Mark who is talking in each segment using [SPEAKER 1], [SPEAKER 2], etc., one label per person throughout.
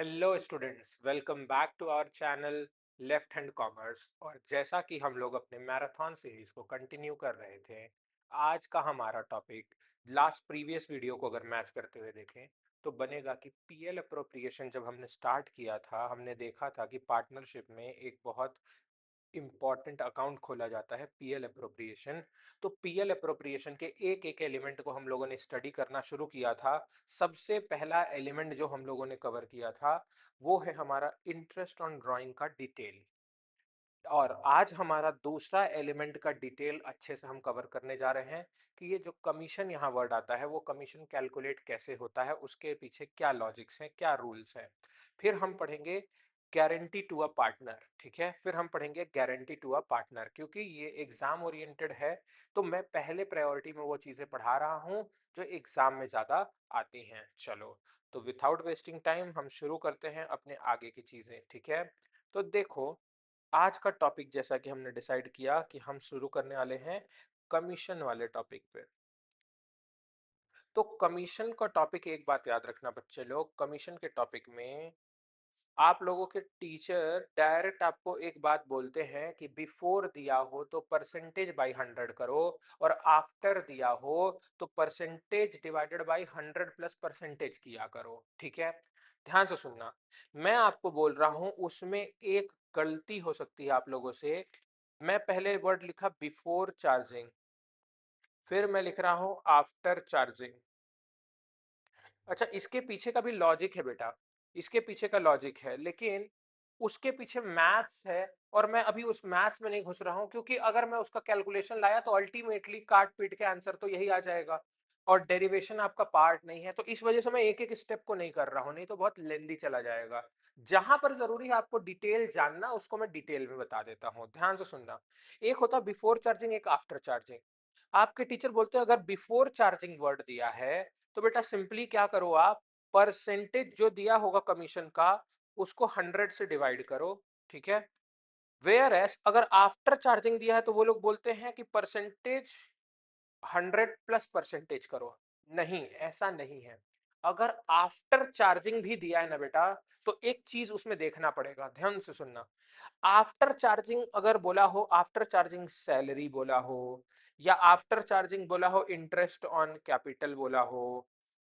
[SPEAKER 1] Hello students, welcome back to our channel left hand commerce. और जैसा कि हम लोग अपने मैराथन सीरीज को कंटिन्यू कर रहे थे, आज का हमारा टॉपिक लास्ट प्रीवियस वीडियो को अगर मैच करते हुए देखें तो बनेगा कि पीएल अप्रोप्रिएशन। जब हमने स्टार्ट किया था हमने देखा था कि पार्टनरशिप में एक बहुत इंपॉर्टेंट अकाउंट खोला जाता है पीएल अप्रोप्रिएशन। तो पीएल अप्रोप्रिएशन के एक एक एलिमेंट को हम लोगों ने स्टडी करना शुरू किया था। सबसे पहला एलिमेंट जो हम लोगों ने कवर किया था वो है हमारा इंटरेस्ट ऑन ड्राइंग का डिटेल। और आज हमारा दूसरा एलिमेंट का डिटेल अच्छे से हम कवर करने जा रहे हैं कि ये जो कमीशन यहाँ वर्ड आता है वो कमीशन कैलकुलेट कैसे होता है, उसके पीछे क्या लॉजिक्स हैं, क्या रूल्स हैं। फिर हम पढ़ेंगे गारंटी टू अ पार्टनर। ठीक है, फिर हम पढ़ेंगे गारंटी टू अ पार्टनर। क्योंकि ये एग्जाम ओरिएंटेड है तो मैं पहले प्रायोरिटी में वो चीज़ें पढ़ा रहा हूँ जो एग्जाम में ज़्यादा आती हैं। चलो, तो विदाउट वेस्टिंग टाइम हम शुरू करते हैं अपने आगे की चीज़ें। ठीक है, तो देखो, आज का टॉपिक जैसा कि हमने डिसाइड किया कि हम शुरू करने वाले हैं कमीशन वाले टॉपिक पे। तो कमीशन का टॉपिक, एक बात याद रखना बच्चे लोग, कमीशन के टॉपिक में आप लोगों के टीचर डायरेक्ट आपको एक बात बोलते हैं कि बिफोर दिया हो तो परसेंटेज बाई 100 करो, और आफ्टर दिया हो तो percentage divided by 100 plus percentage किया करो। ठीक है, ध्यान से सुनना। मैं आपको बोल रहा हूं उसमें एक गलती हो सकती है आप लोगों से। मैं पहले वर्ड लिखा बिफोर चार्जिंग, फिर मैं लिख रहा हूं आफ्टर चार्जिंग। अच्छा, इसके पीछे का भी लॉजिक है बेटा, इसके पीछे का लॉजिक है, लेकिन उसके पीछे मैथ्स है और मैं अभी उस मैथ्स में नहीं घुस रहा हूं। क्योंकि अगर मैं उसका कैलकुलेशन लाया तो अल्टीमेटली काट पीट के आंसर तो यही आ जाएगा, और डेरिवेशन आपका पार्ट नहीं है। तो इस वजह से मैं एक एक स्टेप को नहीं कर रहा हूं, नहीं तो बहुत लेंदी चला जाएगा। जहां पर जरूरी है आपको डिटेल जानना उसको मैं डिटेल में बता देता हूं, ध्यान से सुनना। एक होता बिफोर चार्जिंग, एक आफ्टर चार्जिंग। आपके टीचर बोलते हैं अगर बिफोर चार्जिंग वर्ड दिया है तो बेटा सिंपली क्या करो, आप परसेंटेज जो दिया होगा कमीशन का उसको 100 से डिवाइड करो। ठीक है, वेयर एस अगर आफ्टर चार्जिंग दिया है तो वो लोग बोलते हैं कि परसेंटेज 100 प्लस परसेंटेज करो। नहीं, ऐसा नहीं है। अगर आफ्टर चार्जिंग भी दिया है ना बेटा, तो एक चीज उसमें देखना पड़ेगा, ध्यान से सुनना। आफ्टर चार्जिंग अगर बोला हो, आफ्टर चार्जिंग सैलरी बोला हो, या आफ्टर चार्जिंग बोला हो इंटरेस्ट ऑन कैपिटल बोला हो,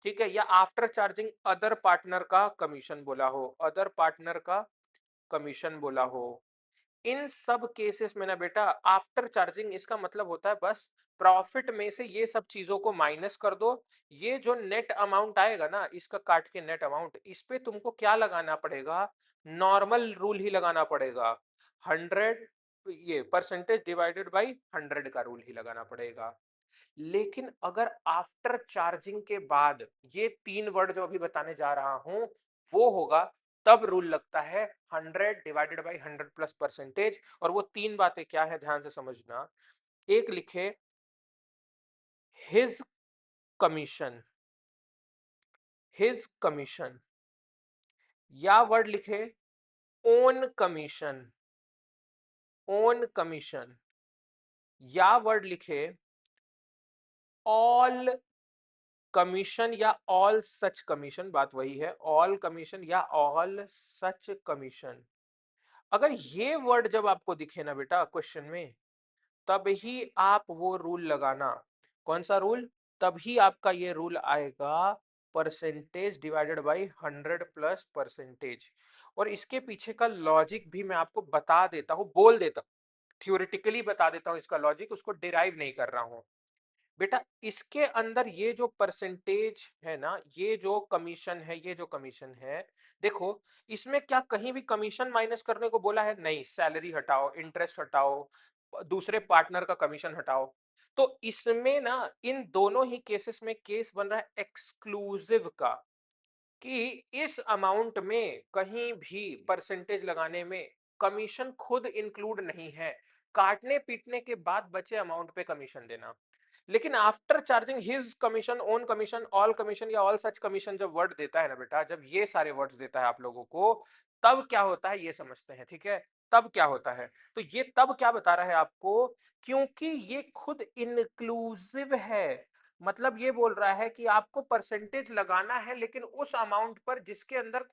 [SPEAKER 1] ठीक है, या आफ्टर चार्जिंग अदर पार्टनर का कमीशन बोला हो, अदर पार्टनर का कमीशन बोला हो, इन सब केसेस में ना बेटा आफ्टर चार्जिंग इसका मतलब होता है बस प्रॉफिट में से ये सब चीजों को माइनस कर दो। ये जो नेट अमाउंट आएगा ना, इसका काट के नेट अमाउंट, इस पे तुमको क्या लगाना पड़ेगा, नॉर्मल रूल ही लगाना पड़ेगा। 100, ये परसेंटेज डिवाइडेड बाई 100 का रूल ही लगाना पड़ेगा। लेकिन अगर आफ्टर चार्जिंग के बाद ये तीन वर्ड जो अभी बताने जा रहा हूं वो होगा, तब रूल लगता है 100 डिवाइडेड बाई 100 प्लस परसेंटेज। और वो तीन बातें क्या है ध्यान से समझना। एक लिखे हिज कमीशन, हिज कमीशन, या वर्ड लिखे ओन कमीशन, ओन कमीशन, या वर्ड लिखे ऑल कमीशन या ऑल सच कमीशन, बात वही है, ऑल कमीशन या ऑल सच कमीशन। अगर ये वर्ड जब आपको दिखे ना बेटा क्वेश्चन में, तब ही आप वो रूल लगाना। कौन सा रूल? तभी आपका ये रूल आएगा percentage divided by 100 plus percentage. और इसके पीछे का लॉजिक भी मैं आपको बता देता हूं, बोल देता हूं, थ्योरेटिकली बता देता हूं इसका लॉजिक, उसको डिराइव नहीं कर रहा हूं। बेटा इसके अंदर ये जो परसेंटेज है ना, ये जो कमीशन है, ये जो कमीशन है, देखो इसमें क्या कहीं भी कमीशन माइनस करने को बोला है? नहीं, सैलरी हटाओ, इंटरेस्ट हटाओ, दूसरे पार्टनर का कमीशन हटाओ। तो इसमें ना इन दोनों ही केसेस में केस बन रहा है एक्सक्लूसिव का, कि इस अमाउंट में कहीं भी परसेंटेज लगाने में कमीशन खुद इंक्लूड नहीं है, काटने पीटने के बाद बचे अमाउंट पे कमीशन देना। लेकिन after charging his commission, own commission, all commission या ऑल सच कमीशन जब वर्ड देता है ना बेटा, जब ये सारे वर्ड्स देता है आप लोगों को, तब क्या होता है ये समझते हैं। ठीक है, तब क्या होता है, तो ये तब क्या बता रहा है आपको, क्योंकि ये खुद इंक्लूसिव है। मतलब ये बोल रहा है कि आपको परसेंटेज लगाना है लेकिन उस अमाउंट पर जिसके अंदर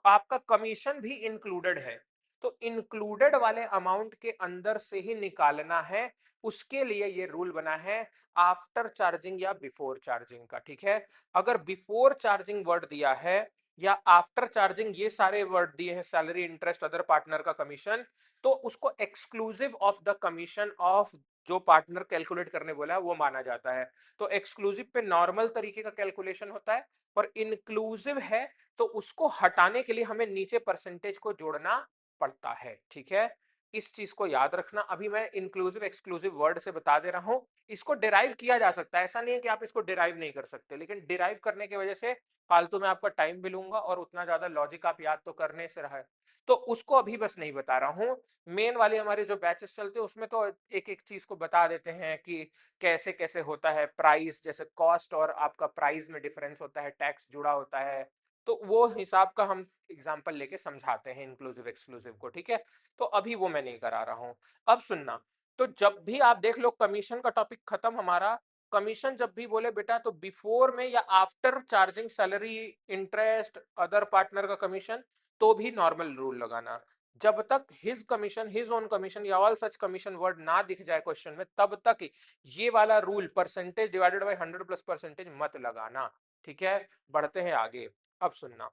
[SPEAKER 1] आपका कमीशन भी इंक्लूडेड है, तो इंक्लूडेड वाले अमाउंट के अंदर से ही निकालना है। उसके लिए ये रूल बना है आफ्टर चार्जिंग या बिफोर चार्जिंग का, ठीक है। अगर बिफोर चार्जिंग वर्ड दिया है या आफ्टर चार्जिंग ये सारे वर्ड दिए हैं, सैलरी, इंटरेस्ट, अदर पार्टनर का कमीशन, तो उसको exclusive of the commission of जो पार्टनर कैलकुलेट करने बोला है वो माना जाता है। तो एक्सक्लूसिव पे नॉर्मल तरीके का कैलकुलेशन होता है, और इंक्लूसिव है तो उसको हटाने के लिए हमें नीचे परसेंटेज को जोड़ना पड़ता है, ठीक है। इस चीज को याद रखना। अभी मैं इंक्लूसिव एक्सक्लूसिव वर्ड से बता दे रहा हूं, इसको डिराइव किया जा सकता है, ऐसा नहीं है कि आप इसको डिराइव नहीं कर सकते, लेकिन डिराइव करने की वजह से फालतू में आपका टाइम भी लूंगा और उतना ज्यादा लॉजिक आप याद तो करने से रहा है, तो उसको अभी बस नहीं बता रहा हूँ। मेन वाली हमारे जो बैचेस चलते हैं उसमें तो एक एक चीज को बता देते हैं कि कैसे कैसे होता है। प्राइस, जैसे कॉस्ट और आपका प्राइस में डिफरेंस होता है, टैक्स जुड़ा होता है, तो वो हिसाब का हम एग्जांपल लेके समझाते हैं इंक्लूसिव एक्सक्लूसिव को, ठीक है। तो अभी वो मैं नहीं करा रहा हूँ। अब सुनना, तो जब भी आप देख लो कमीशन का टॉपिक खत्म हमारा। कमीशन जब भी बोले बेटा तो बिफोर में या after charging salary, interest, other partner का कमीशन, तो भी नॉर्मल रूल लगाना। जब तक his commission, his own commission या ऑल सच कमीशन वर्ड ना दिख जाए क्वेश्चन में, तब तक ये वाला rule percentage divided by 100 plus percentage मत लगाना, ठीक है। बढ़ते हैं आगे। अब सुनना,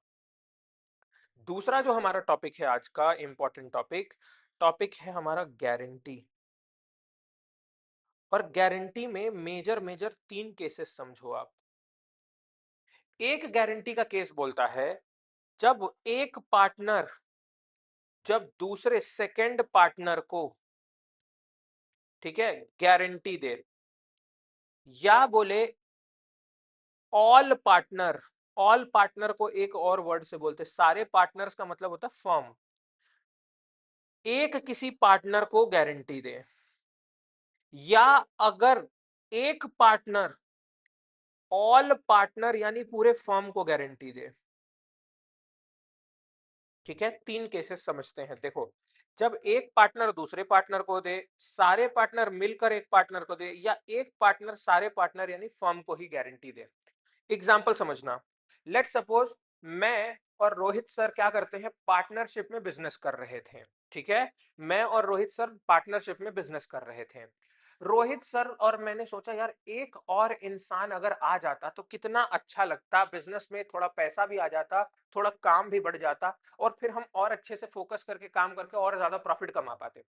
[SPEAKER 1] दूसरा जो हमारा टॉपिक है आज का इंपॉर्टेंट टॉपिक, टॉपिक है हमारा गारंटी। और गारंटी में मेजर मेजर 3 केसेस समझो आप। एक गारंटी का केस बोलता है जब एक पार्टनर जब दूसरे सेकंड पार्टनर को, ठीक है, गारंटी दे, या बोले ऑल पार्टनर। ऑल पार्टनर को एक और वर्ड से बोलते, सारे पार्टनर्स का मतलब होता है फर्म, एक किसी पार्टनर को गारंटी दे, या अगर एक पार्टनर ऑल पार्टनर यानी पूरे फर्म को गारंटी दे, ठीक है। 3 केसेस समझते हैं, देखो। जब एक पार्टनर दूसरे पार्टनर को दे, सारे पार्टनर मिलकर एक पार्टनर को दे, या एक पार्टनर सारे पार्टनर यानी फर्म को ही गारंटी दे। एग्जाम्पल समझना, लेट सपोज मैं और रोहित सर क्या करते हैं, पार्टनरशिप में बिजनेस कर रहे थे, ठीक है। मैं और रोहित सर पार्टनरशिप में बिजनेस कर रहे थे। रोहित सर और मैंने सोचा यार एक और इंसान अगर आ जाता तो कितना अच्छा लगता, बिजनेस में थोड़ा पैसा भी आ जाता, थोड़ा काम भी बढ़ जाता, और फिर हम और अच्छे से फोकस करके काम करके और ज्यादा प्रॉफिट कमा पाते।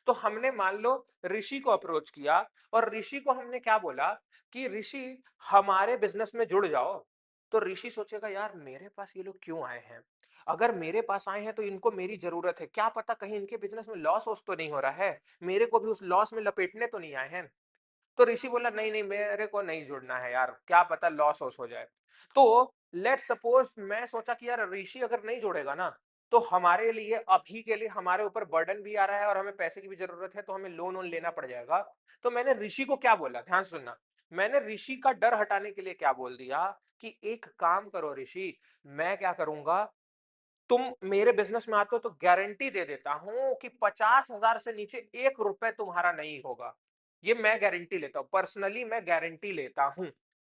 [SPEAKER 1] तो हमने मान लो ऋषि को अप्रोच किया, और ऋषि को हमने क्या बोला कि ऋषि हमारे बिजनेस में जुड़ जाओ। तो ऋषि सोचेगा यार मेरे पास ये लोग क्यों आए हैं, अगर मेरे पास आए हैं तो इनको मेरी जरूरत है, क्या पता कहीं इनके बिजनेस में लॉस वॉस तो नहीं हो रहा है, मेरे को भी उस लॉस में लपेटने तो नहीं आए हैं। तो ऋषि बोला नहीं नहीं मेरे को नहीं जुड़ना है यार, क्या पता लॉस वॉस हो जाए। तो लेट सपोज मैं सोचा कि यार ऋषि अगर नहीं जुड़ेगा ना, तो हमारे लिए अभी के लिए हमारे ऊपर बर्डन भी आ रहा है और हमें पैसे की भी जरूरत है, तो हमें लोन वोन लेना पड़ जाएगा। तो मैंने ऋषि को क्या बोला, ध्यान सुनना, मैंने ऋषि का डर हटाने के लिए क्या बोल दिया कि एक काम करो ऋषि, मैं क्या करूंगा, तुम मेरे बिजनेस में आते हो तो गारंटी दे देता हूं कि 50,000 से नीचे 1 रुपए तुम्हारा नहीं होगा। ये मैं गारंटी लेता हूं, पर्सनली मैं गारंटी लेता हूं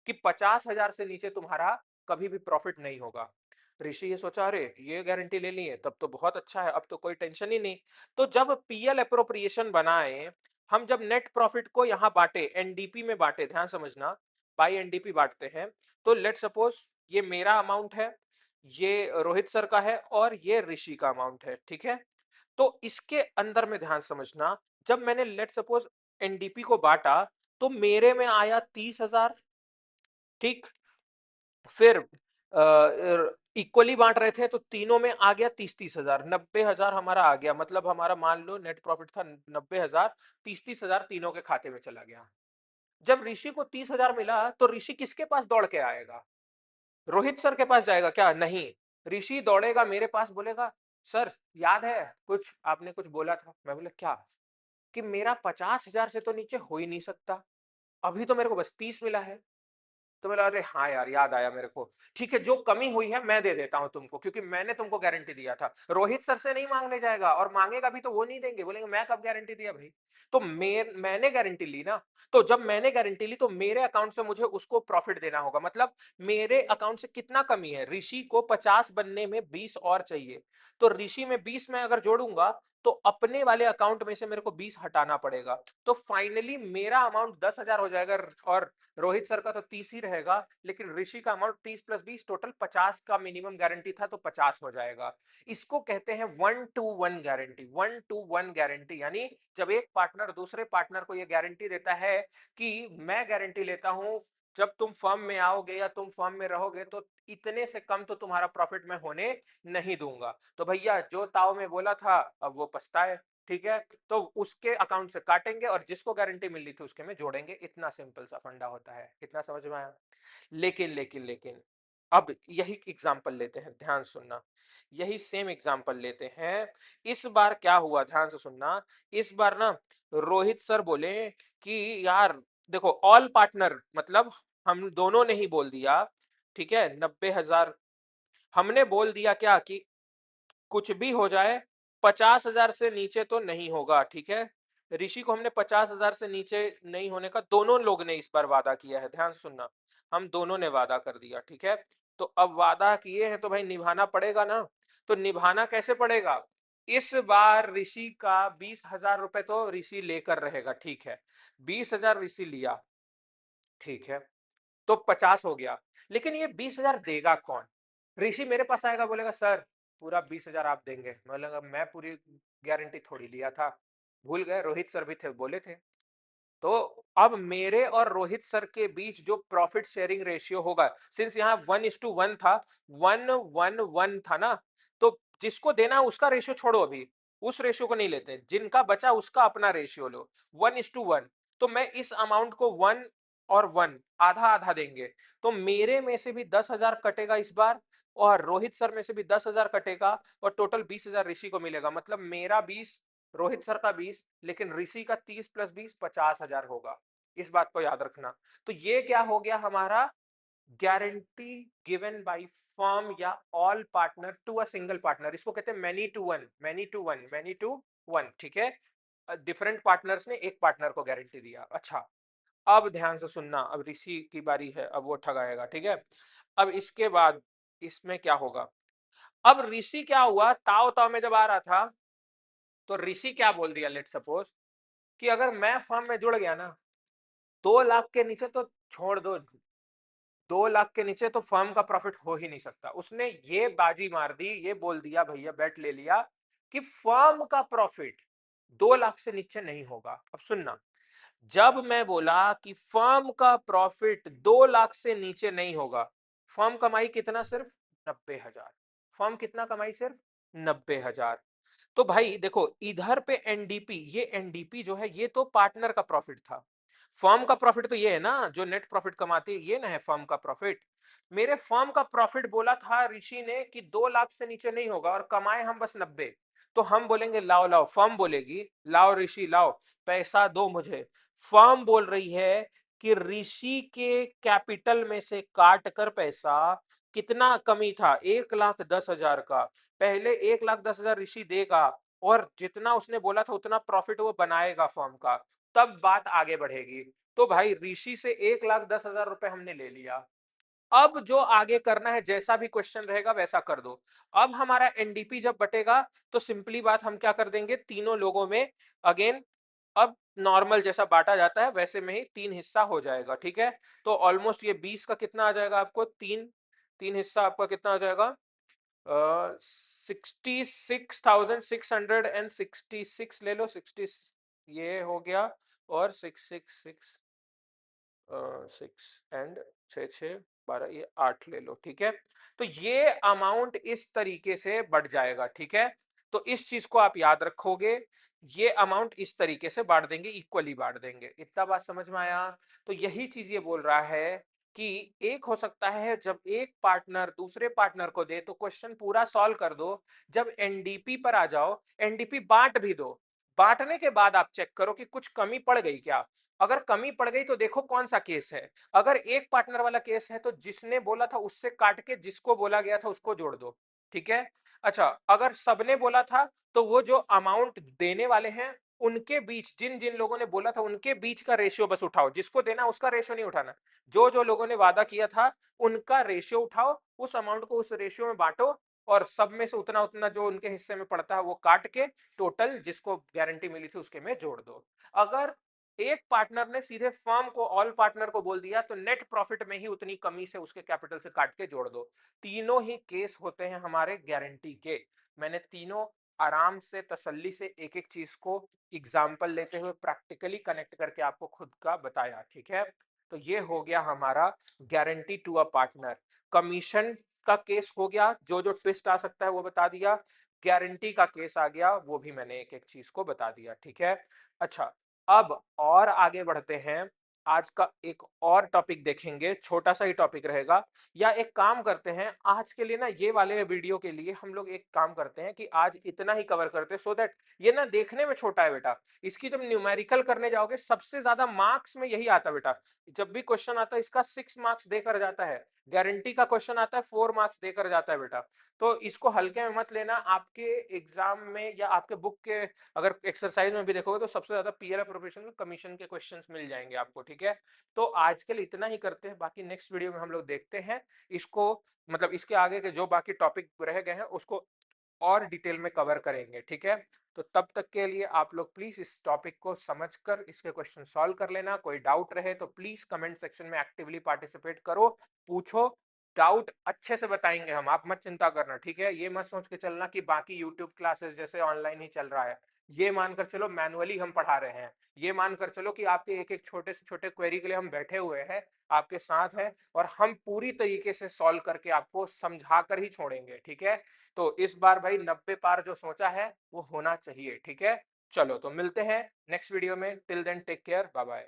[SPEAKER 1] कि 50,000 से नीचे तुम्हारा कभी भी प्रॉफिट नहीं होगा। ऋषि ये सोचा अरे ये गारंटी ले ली है तब तो बहुत अच्छा है, अब तो कोई टेंशन ही नहीं। तो जब पीएल अप्रोप्रिएशन बनाए, हम जब नेट प्रॉफिट को यहां बांटे, एनडीपी में बांटे, ध्यान समझना, बाई एनडीपी बांटते हैं, तो लेट सपोज ये मेरा अमाउंट है, ये रोहित सर का है, और ये ऋषि का अमाउंट है, ठीक है। तो इसके अंदर में ध्यान समझना, जब मैंने लेट सपोज एनडीपी को बांटा, तो मेरे में आया 30,000, ठीक। फिर इक्वली बांट रहे थे तो तीनों में आ गया 30-30 हजार, 90,000 हमारा आ गया, मतलब हमारा मान लो नेट प्रॉफिट था 90,000, 30-30 हजार तीनों के खाते में चला गया। जब ऋषि को 30,000 मिला तो ऋषि किसके पास दौड़ के आएगा, रोहित सर के पास जाएगा क्या, नहीं। ऋषि दौड़ेगा मेरे पास, बोलेगा सर याद है कुछ आपने कुछ बोला था, मैं बोला क्या, कि मेरा 50,000 से तो नीचे हो ही नहीं सकता, अभी तो मेरे को बस 30 मिला है। तो बोला अरे हाँ यार याद आया मेरे को, ठीक है जो कमी हुई है मैं दे देता हूं तुमको, क्योंकि मैंने तुमको गारंटी दिया था। रोहित सर से नहीं मांगने जाएगा, और मांगेगा भी तो वो नहीं देंगे, बोलेंगे मैं कब गारंटी दिया भाई। तो मैंने गारंटी ली ना, तो जब मैंने गारंटी ली तो मेरे अकाउंट से मुझे उसको प्रॉफिट देना होगा। मतलब मेरे अकाउंट से कितना कमी है, ऋषि को 50 बनने में 20 और चाहिए, तो ऋषि में 20 में अगर जोड़ूंगा तो अपने वाले अकाउंट में से मेरे को 20 हटाना पड़ेगा। तो फाइनली मेरा अमाउंट 10,000 हो जाएगा, और रोहित सर का तो 30 ही रहेगा, लेकिन ऋषि का अमाउंट 30 प्लस 20 टोटल 50 का मिनिमम गारंटी था, तो 50 हो जाएगा। इसको कहते हैं 1-to-1 गारंटी। 1-to-1 गारंटी यानी जब एक पार्टनर दूसरे पार्टनर को यह गारंटी देता है कि मैं गारंटी लेता हूं, जब तुम फर्म में आओगे या तुम फर्म में रहोगे तो इतने से कम तो तुम्हारा प्रॉफिट मैं होने नहीं दूंगा। तो भैया जो ताऊ में बोला था अब वो पछताए, ठीक है, तो उसके अकाउंट से काटेंगे और जिसको गारंटी मिली थी उसके में जोड़ेंगे। इतना सिंपल सा फंडा होता है, इतना समझ में आया। लेकिन अब यही एग्जांपल लेते हैं, ध्यान सुनना, यही सेम एग्जांपल लेते हैं। इस बार क्या हुआ, ध्यान से सुनना। इस बार ना रोहित सर बोले कि यार देखो ऑल पार्टनर, मतलब हम दोनों ने ही बोल दिया, ठीक है, 90,000 हमने बोल दिया क्या कि कुछ भी हो जाए 50,000 से नीचे तो नहीं होगा, ठीक है। ऋषि को हमने 50,000 से नीचे नहीं होने का दोनों लोग ने इस बार वादा किया है, ध्यान सुनना, हम दोनों ने वादा कर दिया, ठीक है। तो अब वादा किए हैं तो भाई निभाना पड़ेगा ना। तो निभाना कैसे पड़ेगा, इस बार ऋषि का 20,000 रुपए तो ऋषि लेकर रहेगा, ठीक है, 20,000 ऋषि लिया, ठीक है, तो 50 हो गया। लेकिन ये 20,000 देगा कौन, ऋषि मेरे पास आएगा बोलेगा सर पूरा 20,000 आप देंगे, बोलेगा मैं पूरी गारंटी थोड़ी लिया था, भूल गए, रोहित सर भी थे बोले थे। तो अब मेरे और रोहित सर के बीच जो प्रॉफिट शेयरिंग रेशियो होगा, सिंस यहाँ 1:1 था, 1:1 था ना, तो जिसको देना उसका रेशियो छोड़ो, अभी उस रेशियो को नहीं लेते, जिनका बचा उसका अपना रेशियो लो, 1:1। तो मैं इस अमाउंट को 1 और 1 आधा आधा देंगे, तो मेरे में से भी 10,000 कटेगा इस बार, और रोहित सर में से भी 10,000 कटेगा, और टोटल 20,000 ऋषि को मिलेगा। मतलब मेरा 20, रोहित सर का 20, लेकिन ऋषि का 30 प्लस 20 50,000 होगा। इस बात को याद रखना। तो ये क्या हो गया हमारा, गारंटी गिवन बाय फर्म या all partner to a single partner, इसको कहते हैं many to one, many to one, many to one, ठीक है। डिफरेंट पार्टनर्स ने एक पार्टनर को गारंटी दिया। अच्छा, अब ध्यान से सुनना, अब ऋषि की बारी है, अब वो ठगाएगा, ठीक है। अब इसके बाद इसमें क्या होगा, अब ऋषि क्या हुआ, ताव ताव में जब आ रहा था तो ऋषि क्या बोल दिया, लेट सपोज कि अगर मैं फर्म में जुड़ गया ना, 2 लाख के नीचे तो छोड़ दो, 2 लाख के नीचे तो फर्म का प्रॉफिट हो ही नहीं सकता। उसने ये बाजी मार दी, ये बोल दिया भैया, बेट ले लिया कि फर्म का प्रॉफिट 2 लाख से नीचे नहीं होगा। अब सुनना, जब मैं बोला कि फर्म का प्रॉफिट 2 लाख से नीचे नहीं होगा, फर्म कमाई कितना, सिर्फ 90,000, फर्म कितना कमाई, सिर्फ 90,000। तो भाई देखो इधर पे एनडीपी, ये एनडीपी जो है ये तो पार्टनर का प्रॉफिट था, फर्म का प्रॉफिट तो ये है ना, जो नेट प्रॉफिट कमाती है ये ना है फर्म का प्रॉफिट। मेरे फर्म का प्रॉफिट बोला था ऋषि ने कि 2 लाख से नीचे नहीं होगा, और कमाए हम बस 90। तो हम बोलेंगे लाओ लाओ, फर्म बोलेगी लाओ ऋषि लाओ पैसा दो मुझे। फर्म बोल रही है कि ऋषि के कैपिटल में से काट कर पैसा, कितना कमी था, 1,10,000 का, पहले 1,10,000 ऋषि देगा, और जितना उसने बोला था उतना प्रॉफिट वो बनाएगा फर्म का, तब बात आगे बढ़ेगी। तो भाई ऋषि से 1,10,000 रुपए हमने ले लिया। अब जो आगे करना है, जैसा भी क्वेश्चन रहेगा वैसा कर दो। अब हमारा एनडीपी जब बटेगा तो सिंपली बात हम क्या कर देंगे, तीनों लोगों में अगेन, अब नॉर्मल जैसा बांटा जाता है वैसे में ही 3 हिस्सा हो जाएगा, ठीक है। तो ऑलमोस्ट ये 20 का कितना आ जाएगा आपको, तीन, तीन हिस्सा आपका कितना आ जाएगा, 66,666 ले लो, 60 ये हो गया, और 666 6 एंड 6 6 12, ये 8 ले लो, ठीक है। तो ये अमाउंट इस तरीके से बढ़ जाएगा, ठीक है। तो इस चीज को आप याद रखोगे, ये अमाउंट इस तरीके से बांट देंगे, इक्वली बांट देंगे। इतना बात समझ में आया। तो यही चीज ये बोल रहा है कि एक हो सकता है जब एक पार्टनर दूसरे पार्टनर को दे तो क्वेश्चन पूरा सॉल्व कर दो, जब एनडीपी पर आ जाओ एनडीपी बांट भी दो, बांटने के बाद आप चेक करो कि कुछ कमी पड़ गई क्या। अगर कमी पड़ गई तो देखो कौन सा केस है। अगर एक पार्टनर वाला केस है तो जिसने बोला था उससे काट के जिसको बोला गया था उसको जोड़ दो, ठीक है। अच्छा, अगर सबने बोला था तो वो जो अमाउंट देने वाले हैं उनके बीच, जिन जिन लोगों ने बोला था उनके बीच का रेशियो बस उठाओ, जिसको देना उसका रेशियो नहीं उठाना। जो जो लोगों ने वादा किया था उनका रेशियो उठाओ, उस अमाउंट को उस रेशियो में बांटो, और सब में से उतना उतना जो उनके हिस्से में पड़ता है वो काट के टोटल जिसको गारंटी मिली थी उसके में जोड़ दो। अगर एक पार्टनर ने सीधे फर्म को, ऑल पार्टनर को बोल दिया तो नेट प्रॉफिट में ही उतनी कमी से उसके कैपिटल से काट के जोड़ दो। तीनों ही केस होते हैं हमारे गारंटी के। मैंने तीनों आराम से तसल्ली से एक एक चीज को एग्जाम्पल लेते हुए प्रैक्टिकली कनेक्ट करके आपको खुद का बताया, ठीक है। तो ये हो गया हमारा guarantee to a partner. Commission का केस हो गया, जो जो ट्विस्ट आ सकता है वो बता दिया। गारंटी का केस आ गया, वो भी मैंने एक एक चीज को बता दिया, ठीक है। अच्छा, अब और आगे बढ़ते हैं। आज का एक और टॉपिक देखेंगे, छोटा सा ही टॉपिक रहेगा। या एक काम करते हैं आज के लिए ना, ये वाले वीडियो के लिए हम लोग एक काम करते हैं कि आज इतना ही कवर करते हैं, सो दैट ये ना देखने में छोटा है बेटा, इसकी जब न्यूमेरिकल करने जाओगे सबसे ज्यादा मार्क्स में यही आता है बेटा। जब भी क्वेश्चन आता है इसका 6 मार्क्स देकर जाता है, गारंटी का क्वेश्चन आता है 4 मार्क्स देकर जाता है बेटा। तो इसको हल्के में मत लेना। आपके एग्जाम में या आपके बुक के अगर एक्सरसाइज में भी देखोगे तो सबसे ज्यादा पीएल प्रोफेशन कमीशन के क्वेश्चंस मिल जाएंगे आपको, ठीक है। तो आज के लिए इतना ही करते हैं, बाकी नेक्स्ट वीडियो में हम लोग देखते हैं इसको, मतलब इसके आगे के जो बाकी टॉपिक रह गए हैं उसको और डिटेल में कवर करेंगे, ठीक है। तो तब तक के लिए आप लोग प्लीज इस टॉपिक को समझकर इसके क्वेश्चन सॉल्व कर लेना। कोई डाउट रहे तो प्लीज कमेंट सेक्शन में एक्टिवली पार्टिसिपेट करो, पूछो। डाउट अच्छे से बताएंगे हम, आप मत चिंता करना, ठीक है। ये मत सोच के चलना कि बाकी यूट्यूब क्लासेस जैसे ऑनलाइन ही चल रहा है। ये मानकर चलो मैनुअली हम पढ़ा रहे हैं। ये मानकर चलो कि आपके एक एक छोटे से छोटे क्वेरी के लिए हम बैठे हुए हैं, आपके साथ हैं, और हम पूरी तरीके से सॉल्व करके आपको समझा कर ही छोड़ेंगे, ठीक है। तो इस बार भाई 90 पार जो सोचा है वो होना चाहिए, ठीक है। चलो तो मिलते हैं नेक्स्ट वीडियो में, till then take care, bye bye.